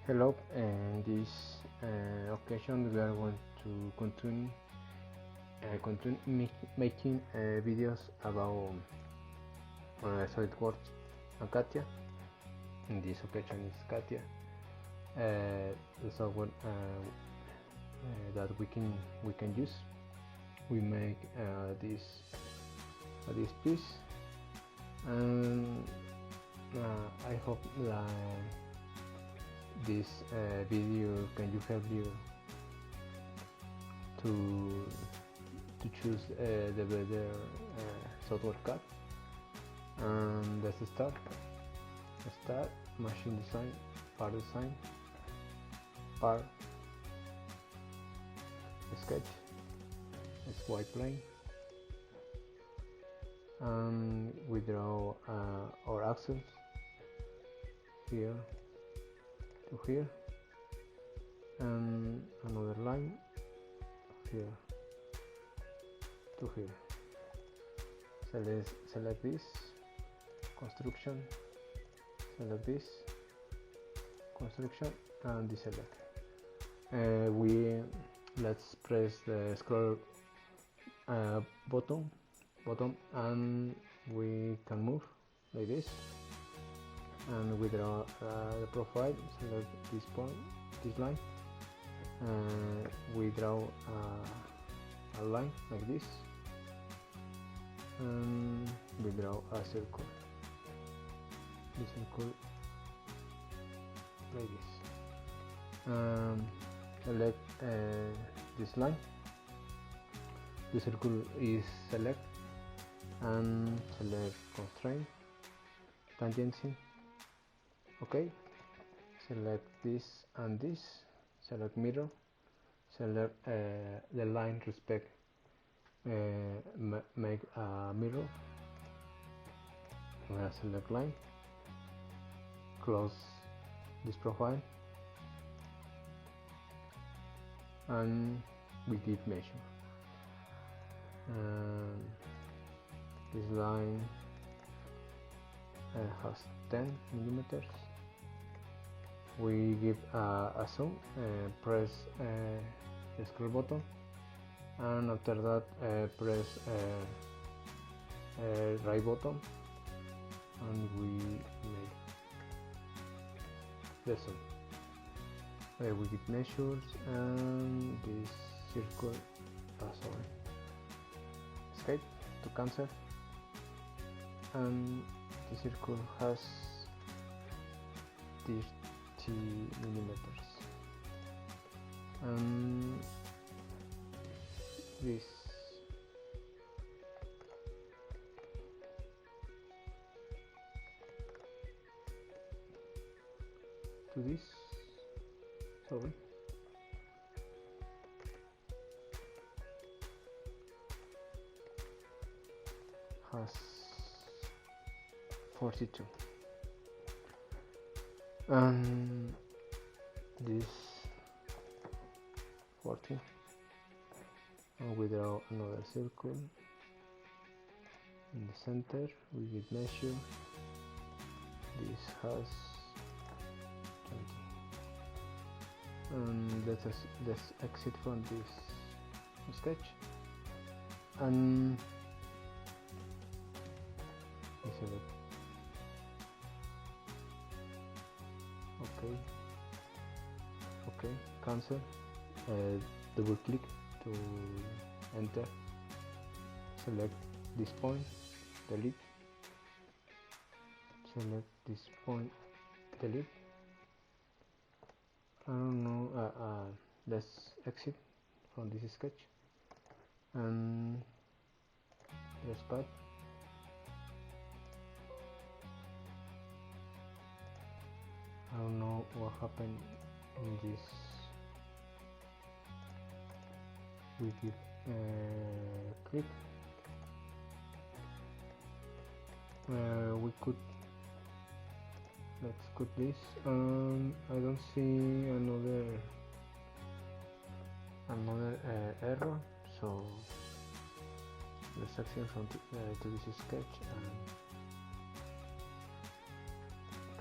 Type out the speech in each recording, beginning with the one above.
Hello, in this occasion we are going to continue making videos about SolidWorks and CATIA. In this occasion is CATIA, the software that we can use. We make this piece, and I hope that this video can help you to choose the better software card. And let's start machine design, part sketch, it's white plane, and we draw our axles here to here, and another line here to here. Select this construction, select this construction, and deselect. Let's press the scroll button, and we can move like this, and we draw the profile. Select this point, this line, and we draw a line like this, and we draw a circle, this circle like this. Select this line, the circle is select, and select constraint, tangency. Okay, select this and this, select mirror, select the line respect, make a mirror, select line, close this profile, and we give measure. This line has 10 millimeters. We give a zoom, press the scroll button, and after that press right button, and we make the zoom. We give measures, and this circle, escape to cancel, and the circle has 30 millimeters, and this to this, sorry, has 42, and this 40, and we draw another circle in the center. We give measure, this has 20, and let's exit from this sketch, and select okay, cancel, double click to enter, select this point, delete, select this point, delete. I don't know, let's exit from this sketch, and let's back. I don't know what happened in this. We give click. Let's cut this. I don't see another error, so let's exit from to this sketch and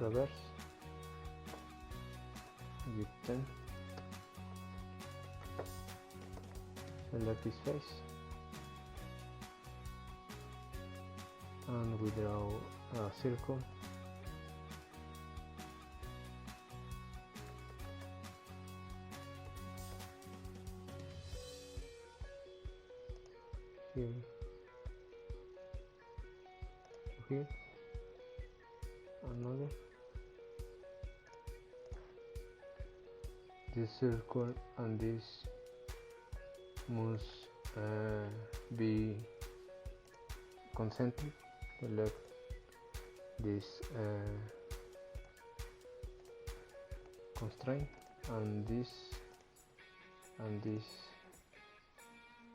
reverse. Give 10. Select this face and we draw a circle. Here, another. This circle and this must be concentric. Select this constraint and this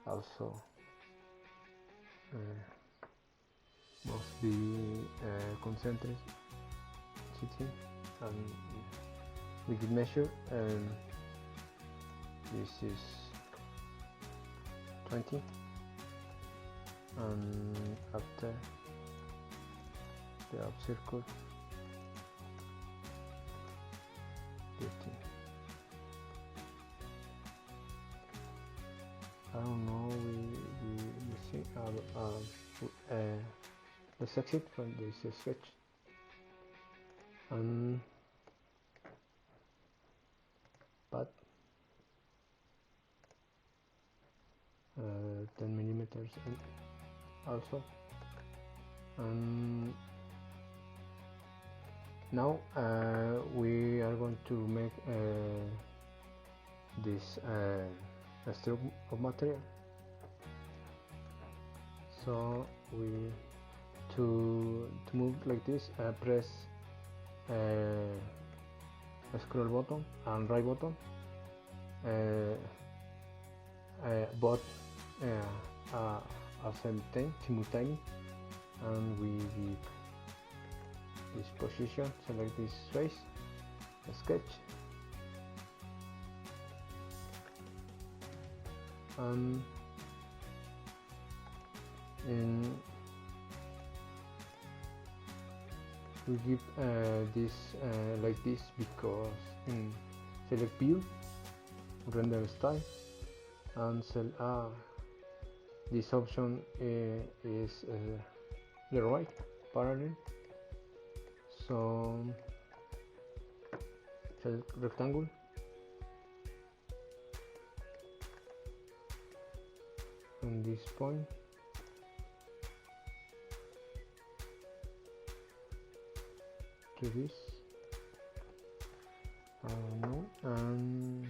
also must be concentricity, and we can measure, and this is 20, and after the up circle 15. I don't know, we see let's exit from this sketch and but 10 millimeters also, and now we are going to make this stroke of material. So we to move like this, press scroll button and right button, both at same time simultaneously, and we give this position. Select this face, sketch, and we give this like this, because select view, render style, and this option is the right parallel. So select rectangle, on this point to this, no, and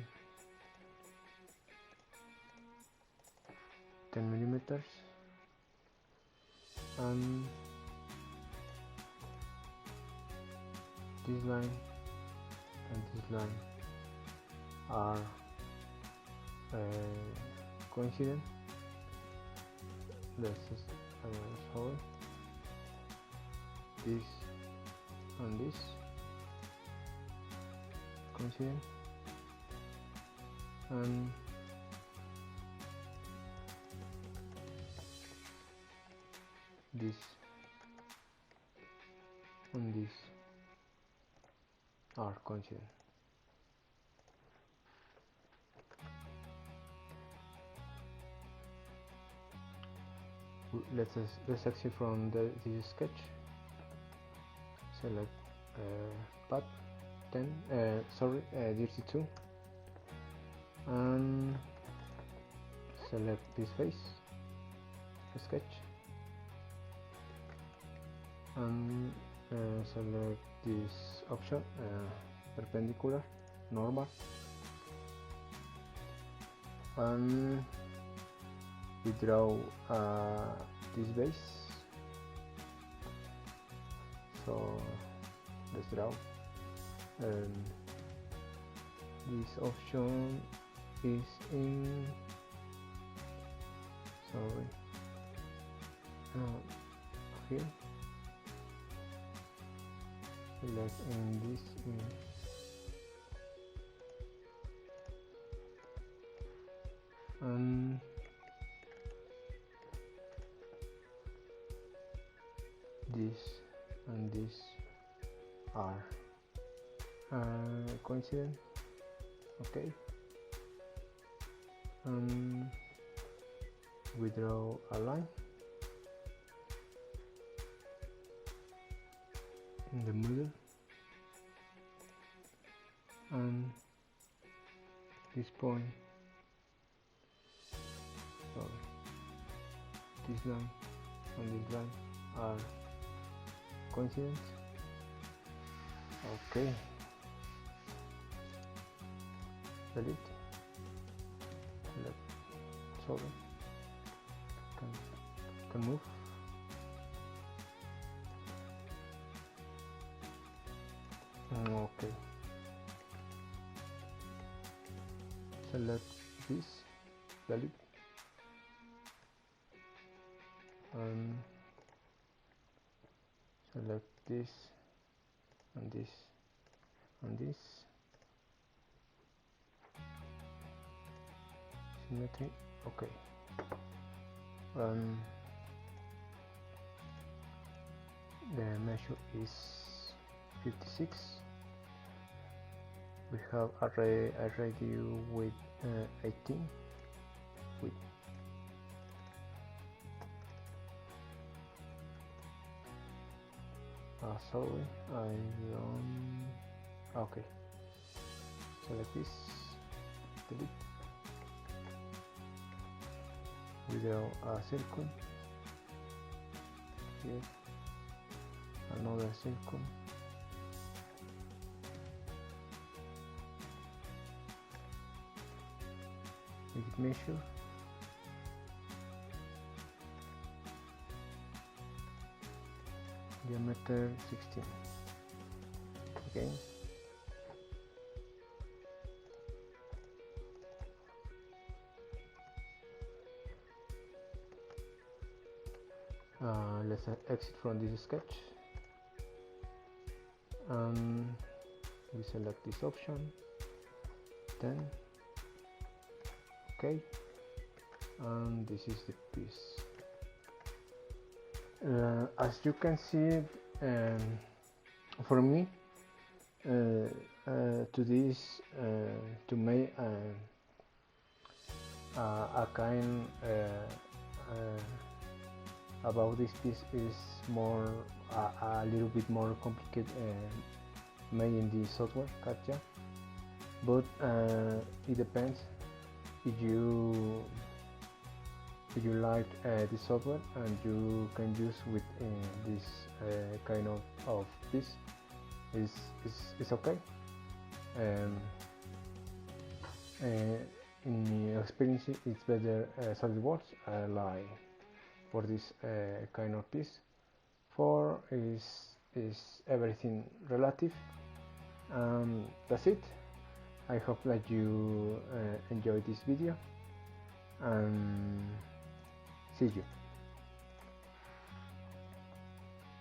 10 millimeters, and this line and this line are coincident. Let's show it. This and this coincident, and this and this are coincident. Let's exit from this sketch. Select path 10, 32, and select this face, sketch, and select this option, perpendicular, normal, and we draw this base. So let's draw, this option is in, here, select in this, and this and this are coincident. Okay, and we draw a line in the middle, and this point, sorry, this line and this line are coincident. Okay, delete, select, sorry, can move. Okay, select this, delete, and select this and this and this, symmetry. Okay, the measure is 56. We have a radio with 18 with sorry, I don't. Okay, select this, delete. We draw a circle here, another circle, make it measure, diameter 16. Again, let's exit from this sketch, and we select this option, then okay, and this is the piece. As you can see, for me to this to make a kind about this piece is more a little bit more complicated made in the software CATIA, but it depends if you like the software, and you can use with this kind of piece is okay. In my experience, it's better SolidWorks like for this kind of piece. For is everything relative. That's it. I hope that you enjoyed this video, and see you.